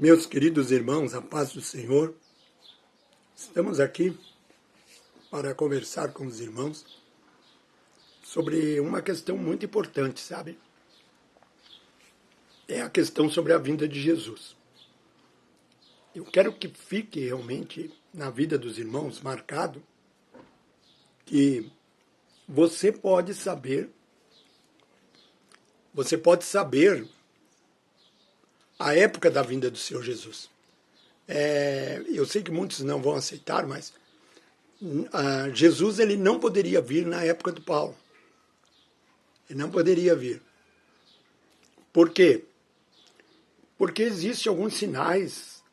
Meus queridos irmãos, a paz do Senhor, estamos aqui para conversar com os irmãos sobre uma questão muito importante, sabe? É a questão sobre a vinda de Jesus. Eu quero que fique realmente na vida dos irmãos marcado que você pode saber a época da vinda do Senhor Jesus. Eu sei que muitos não vão aceitar, mas Jesus ele não poderia vir na época do Paulo. Ele não poderia vir. Por quê? Porque existem alguns sinais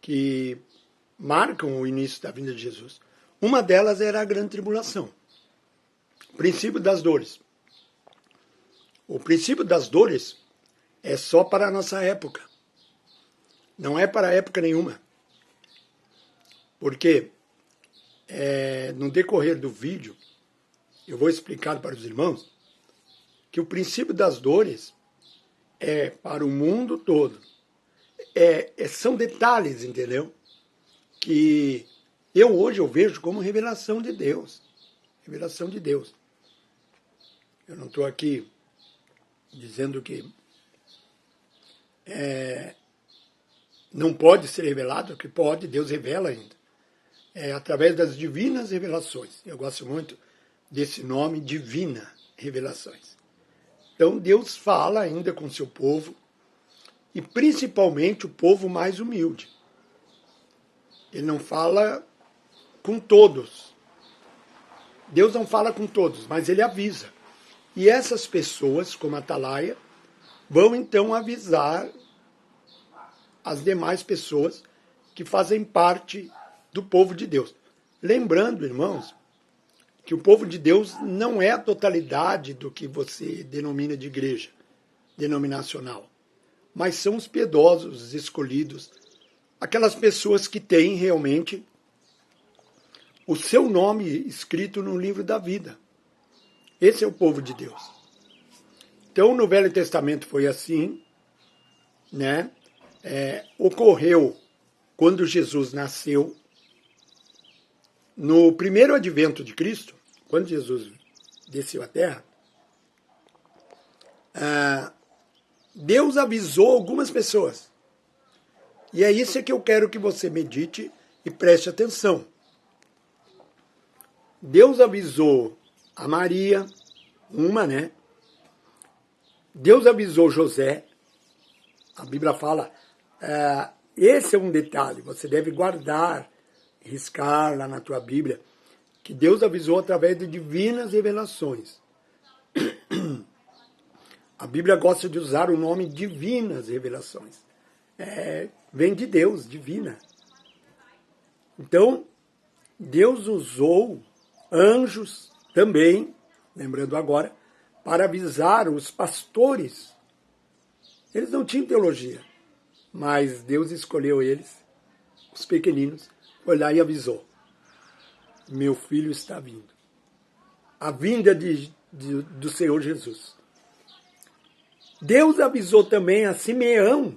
que marcam o início da vinda de Jesus. Uma delas era a grande tribulação. O princípio das dores. O princípio das dores é só para a nossa época. Não é para época nenhuma. Porque no decorrer do vídeo, eu vou explicar para os irmãos que o princípio das dores é para o mundo todo. São detalhes, entendeu? Que hoje eu vejo como revelação de Deus. Revelação de Deus. Eu não estou aqui dizendo que não pode ser revelado, que pode, Deus revela ainda. Através das divinas revelações. Eu gosto muito desse nome, divina revelações. Então Deus fala ainda com o seu povo, e principalmente o povo mais humilde. Ele não fala com todos. Deus não fala com todos, mas ele avisa. E essas pessoas, como a Atalaia, vão então avisar as demais pessoas que fazem parte do povo de Deus. Lembrando, irmãos, que o povo de Deus não é a totalidade do que você denomina de igreja denominacional, mas são os piedosos, os escolhidos, aquelas pessoas que têm realmente o seu nome escrito no livro da vida. Esse é o povo de Deus. Então, no Velho Testamento foi assim, né? Ocorreu quando Jesus nasceu, no primeiro advento de Cristo, quando Jesus desceu à Terra, Deus avisou algumas pessoas. E é isso que eu quero que você medite e preste atenção. Deus avisou a Maria, né? Deus avisou José. A Bíblia fala, esse é um detalhe, você deve guardar, riscar lá na tua Bíblia, que Deus avisou através de divinas revelações. A Bíblia gosta de usar o nome divinas revelações. Vem de Deus, divina. Então, Deus usou anjos também, lembrando agora, para avisar os pastores. Eles não tinham teologia, mas Deus escolheu eles, os pequeninos, foi lá e avisou. Meu filho está vindo. A vinda do Senhor Jesus. Deus avisou também a Simeão,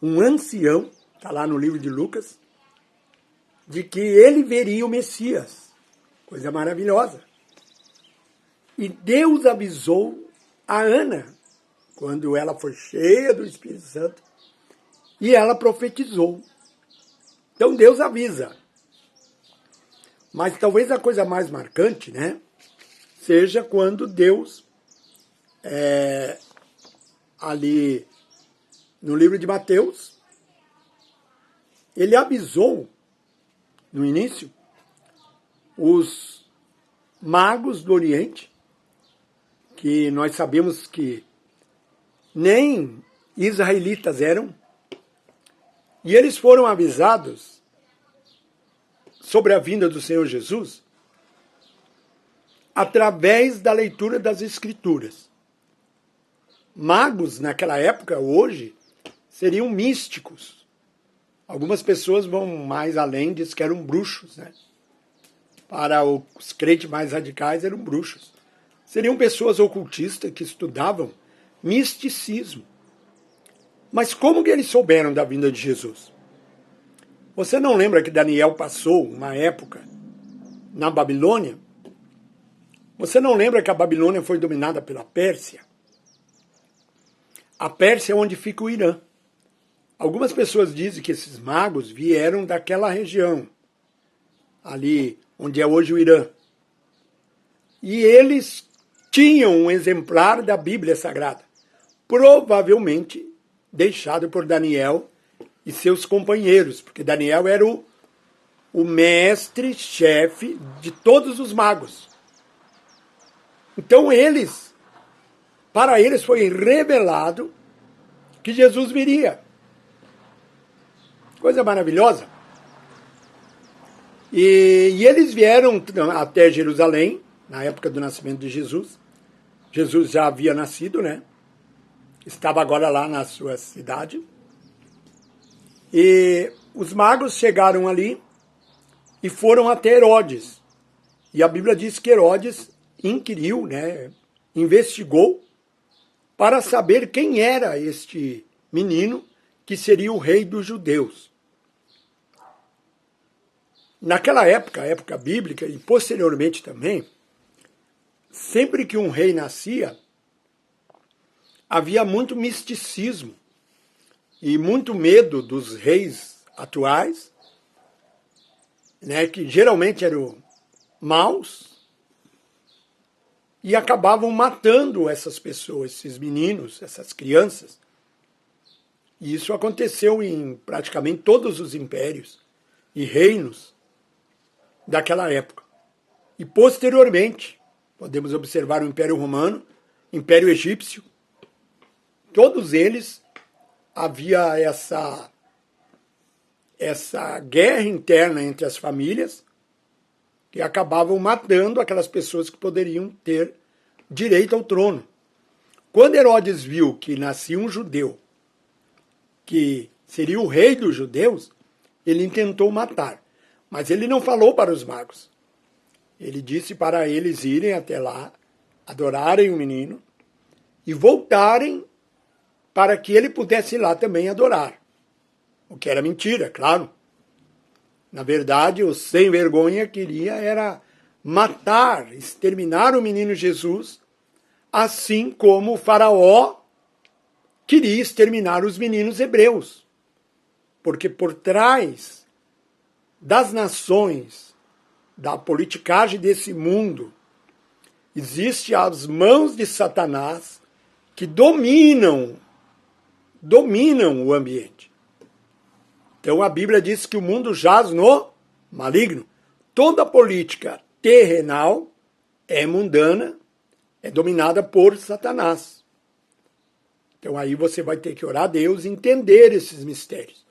um ancião, está lá no livro de Lucas, de que ele veria o Messias. Coisa maravilhosa. E Deus avisou a Ana, quando ela foi cheia do Espírito Santo, e ela profetizou. Então Deus avisa. Mas talvez a coisa mais marcante, né, seja quando Deus, ali no livro de Mateus, ele avisou, no início, os magos do Oriente, que nós sabemos que nem israelitas eram, e eles foram avisados sobre a vinda do Senhor Jesus através da leitura das Escrituras. Magos, naquela época, hoje, seriam místicos. Algumas pessoas vão mais além, diz que eram bruxos, né? Para os crentes mais radicais, eram bruxos. Seriam pessoas ocultistas que estudavam misticismo. Mas como que eles souberam da vinda de Jesus? Você não lembra que Daniel passou uma época na Babilônia? Você não lembra que a Babilônia foi dominada pela Pérsia? A Pérsia é onde fica o Irã. Algumas pessoas dizem que esses magos vieram daquela região, ali onde é hoje o Irã. E eles tinham um exemplar da Bíblia Sagrada, provavelmente deixado por Daniel e seus companheiros, porque Daniel era o mestre-chefe de todos os magos. Então para eles foi revelado que Jesus viria. Coisa maravilhosa. E eles vieram até Jerusalém, na época do nascimento de Jesus. Jesus já havia nascido, né? Estava agora lá na sua cidade. E os magos chegaram ali e foram até Herodes. E a Bíblia diz que Herodes inquiriu, né? Investigou para saber quem era este menino que seria o rei dos judeus. Naquela época, a época bíblica, e posteriormente também, sempre que um rei nascia, havia muito misticismo e muito medo dos reis atuais, né, que geralmente eram maus, e acabavam matando essas pessoas, esses meninos, essas crianças. E isso aconteceu em praticamente todos os impérios e reinos daquela época. E posteriormente, podemos observar o Império Romano, Império Egípcio, todos eles havia essa guerra interna entre as famílias que acabavam matando aquelas pessoas que poderiam ter direito ao trono. Quando Herodes viu que nascia um judeu, que seria o rei dos judeus, ele intentou matar. Mas ele não falou para os magos. Ele disse para eles irem até lá, adorarem o menino e voltarem para que ele pudesse ir lá também adorar. O que era mentira, claro. Na verdade, o sem vergonha queria era matar, exterminar o menino Jesus, assim como o faraó queria exterminar os meninos hebreus. Porque por trás das nações, da politicagem desse mundo, existe as mãos de Satanás que dominam o ambiente. Então a Bíblia diz que o mundo jaz no maligno. Toda política terrenal é mundana, é dominada por Satanás. Então aí você vai ter que orar a Deus e entender esses mistérios,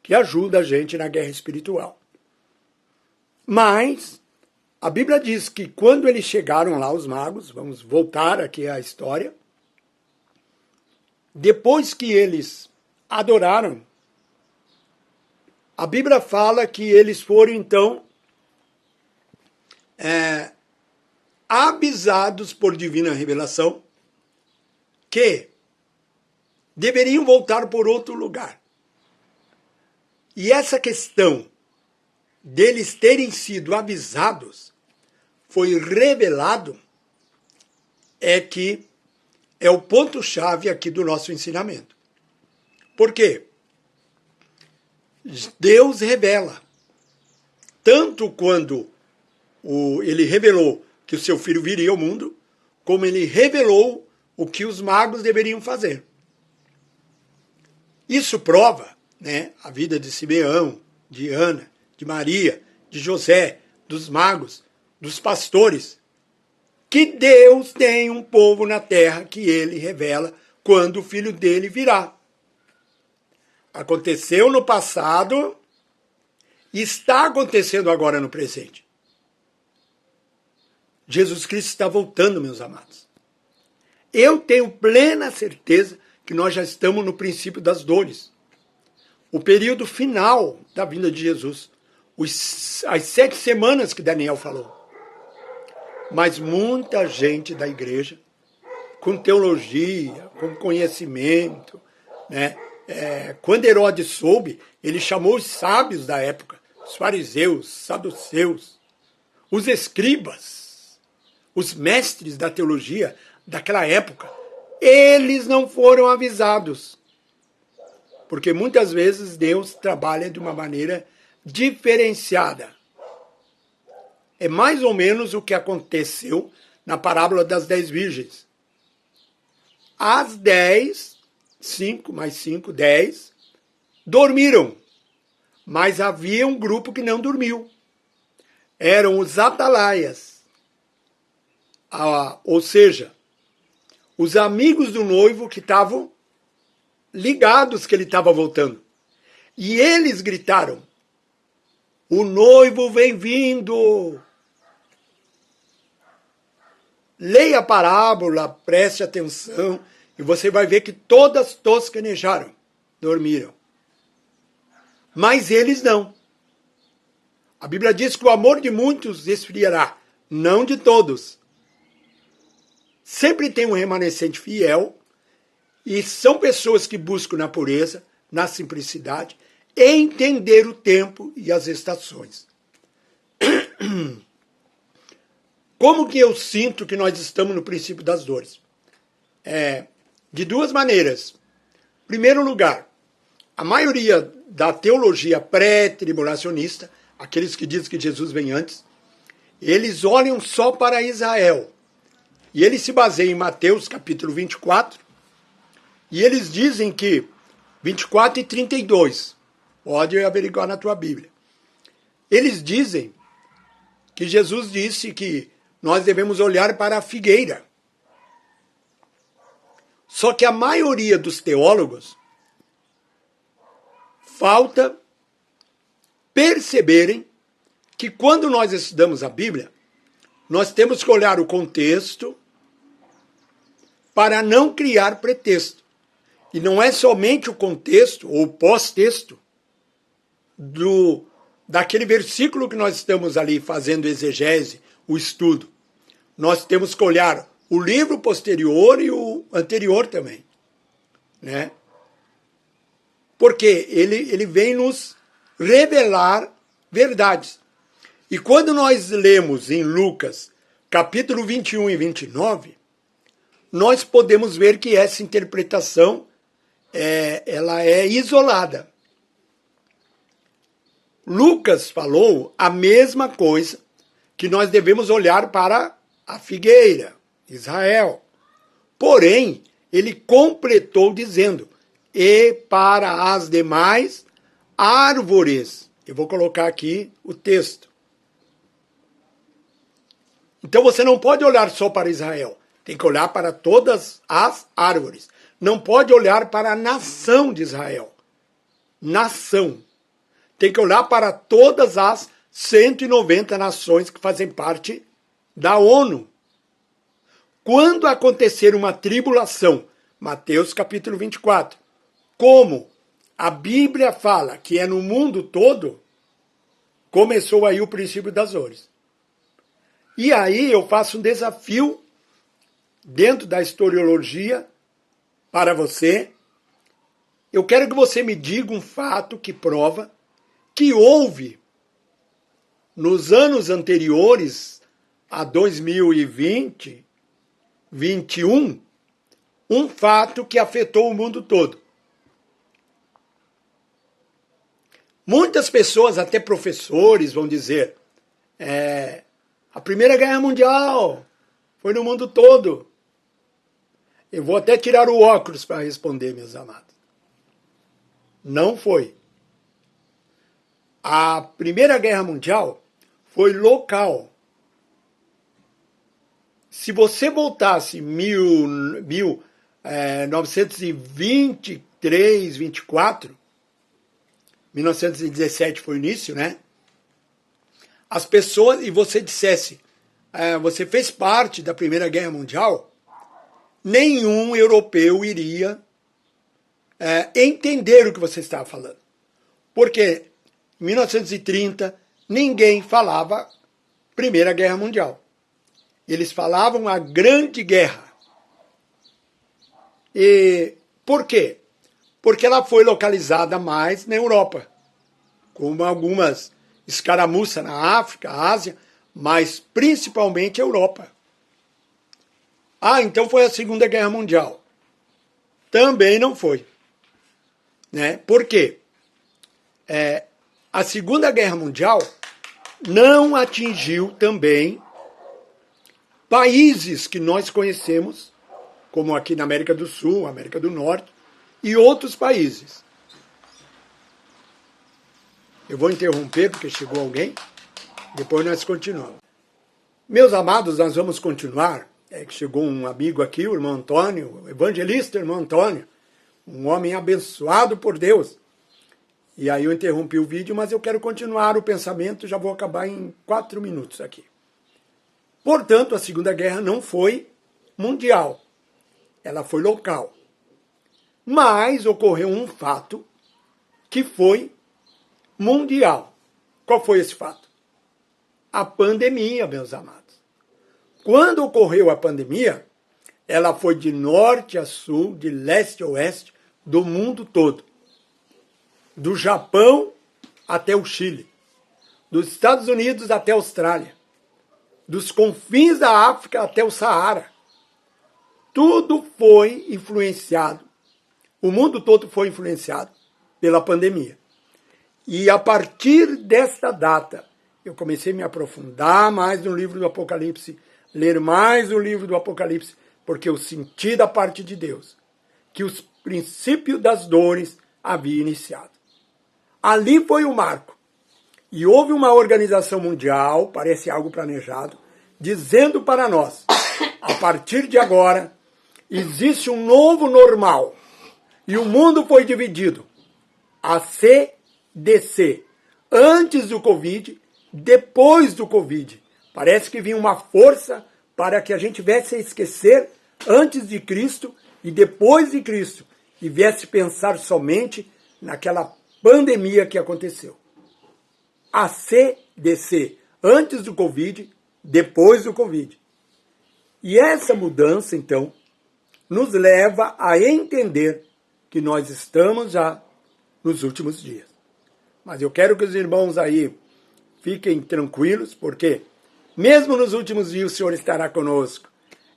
que ajuda a gente na guerra espiritual. Mas a Bíblia diz que quando eles chegaram lá, os magos, vamos voltar aqui à história, depois que eles adoraram, a Bíblia fala que eles foram então avisados por divina revelação que deveriam voltar por outro lugar. E essa questão deles terem sido avisados foi revelado que é o ponto-chave aqui do nosso ensinamento. Por quê? Deus revela. Tanto quando ele revelou que o seu filho viria ao mundo, como ele revelou o que os magos deveriam fazer. Isso prova, né, a vida de Simeão, de Ana, de Maria, de José, dos magos, dos pastores, que Deus tem um povo na terra que ele revela quando o filho dele virá. Aconteceu no passado e está acontecendo agora no presente. Jesus Cristo está voltando, meus amados. Eu tenho plena certeza que nós já estamos no princípio das dores. O período final da vinda de Jesus. As 7 semanas que Daniel falou. Mas muita gente da igreja, com teologia, com conhecimento, né? Quando Herodes soube, ele chamou os sábios da época, os fariseus, saduceus, os escribas, os mestres da teologia daquela época. Eles não foram avisados, porque muitas vezes Deus trabalha de uma maneira diferenciada. É mais ou menos o que aconteceu na parábola das 10 virgens. As 10, 5 mais 5, 10, dormiram, mas havia um grupo que não dormiu. Eram os atalaias, ou seja, os amigos do noivo que estavam ligados que ele estava voltando. E eles gritaram: o noivo vem vindo. Leia a parábola, preste atenção, e você vai ver que todas tosquenejaram, dormiram. Mas eles não. A Bíblia diz que o amor de muitos esfriará, não de todos. Sempre tem um remanescente fiel, e são pessoas que buscam na pureza, na simplicidade, entender o tempo e as estações. Como que eu sinto que nós estamos no princípio das dores? De duas maneiras. Em primeiro lugar, a maioria da teologia pré-tribulacionista, aqueles que dizem que Jesus vem antes, eles olham só para Israel. E eles se baseiam em Mateus capítulo 24, e eles dizem que 24 e 32, pode averiguar na tua Bíblia. Eles dizem que Jesus disse que nós devemos olhar para a figueira. Só que a maioria dos teólogos falta perceberem que quando nós estudamos a Bíblia, nós temos que olhar o contexto para não criar pretexto. E não é somente o contexto ou o pós-texto daquele versículo que nós estamos ali fazendo exegese, o estudo. Nós temos que olhar o livro posterior e o anterior também, né? Porque ele vem nos revelar verdades. E quando nós lemos em Lucas, capítulo 21 e 29, nós podemos ver que essa interpretação ela é isolada. Lucas falou a mesma coisa, que nós devemos olhar para a figueira, Israel. Porém, ele completou dizendo, e para as demais árvores. Eu vou colocar aqui o texto. Então você não pode olhar só para Israel, tem que olhar para todas as árvores. Não pode olhar para a nação de Israel. Nação. Tem que olhar para todas as 190 nações que fazem parte da ONU. Quando acontecer uma tribulação, Mateus capítulo 24, como a Bíblia fala que é no mundo todo, começou aí o princípio das dores. E aí eu faço um desafio dentro da historiologia para você. Eu quero que você me diga um fato que prova que houve nos anos anteriores a 2020, 21, um fato que afetou o mundo todo. Muitas pessoas, até professores, vão dizer a Primeira Guerra Mundial foi no mundo todo. Eu vou até tirar o óculos para responder, meus amados. Não foi. A Primeira Guerra Mundial foi local. Se você voltasse em 1923, 24, 1917 foi o início, né? As pessoas, e você dissesse, você fez parte da Primeira Guerra Mundial, nenhum europeu iria entender o que você estava falando. Porque em 1930 ninguém falava Primeira Guerra Mundial. Eles falavam a Grande Guerra. E por quê? porque ela foi localizada mais na Europa, como algumas escaramuças na África, Ásia, mas principalmente Europa. Ah, então foi a Segunda Guerra Mundial. Também não foi. Né? Por quê? A Segunda Guerra Mundial não atingiu também países que nós conhecemos, como aqui na América do Sul, América do Norte, e outros países. Eu vou interromper porque chegou alguém, depois nós continuamos. Meus amados, nós vamos continuar. Que chegou um amigo aqui, o irmão Antônio, o evangelista irmão Antônio, um homem abençoado por Deus. E aí eu interrompi o vídeo, mas eu quero continuar o pensamento, já vou acabar em 4 minutos aqui. Portanto, a Segunda Guerra não foi mundial, ela foi local. Mas ocorreu um fato que foi mundial. Qual foi esse fato? A pandemia, meus amados. Quando ocorreu a pandemia, ela foi de norte a sul, de leste a oeste, do mundo todo. Do Japão até o Chile, dos Estados Unidos até a Austrália, dos confins da África até o Saara. Tudo foi influenciado, o mundo todo foi influenciado pela pandemia. E a partir desta data, eu comecei a me aprofundar mais no livro do Apocalipse, ler mais o livro do Apocalipse, porque eu senti da parte de Deus que os princípios das dores haviam iniciado. Ali foi o marco. E houve uma organização mundial, parece algo planejado, dizendo para nós, a partir de agora, existe um novo normal. E o mundo foi dividido. A CDC, antes do Covid, depois do Covid. Parece que vinha uma força para que a gente viesse a esquecer antes de Cristo e depois de Cristo. E viesse pensar somente naquela pandemia que aconteceu. A CDC, antes do Covid, depois do Covid. E essa mudança, então, nos leva a entender que nós estamos já nos últimos dias. Mas eu quero que os irmãos aí fiquem tranquilos, porque mesmo nos últimos dias o Senhor estará conosco.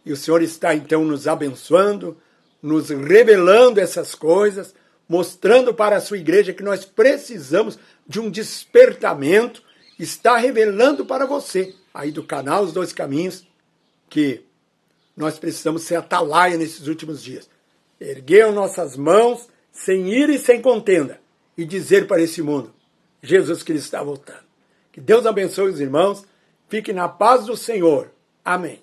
E o Senhor está, então, nos abençoando, nos revelando essas coisas, mostrando para a sua igreja que nós precisamos de um despertamento, está revelando para você, aí do canal Os Dois Caminhos, que nós precisamos ser atalaia nesses últimos dias. Erguer nossas mãos sem ira e sem contenda e dizer para esse mundo, Jesus Cristo está voltando. Que Deus abençoe os irmãos, fiquem na paz do Senhor. Amém.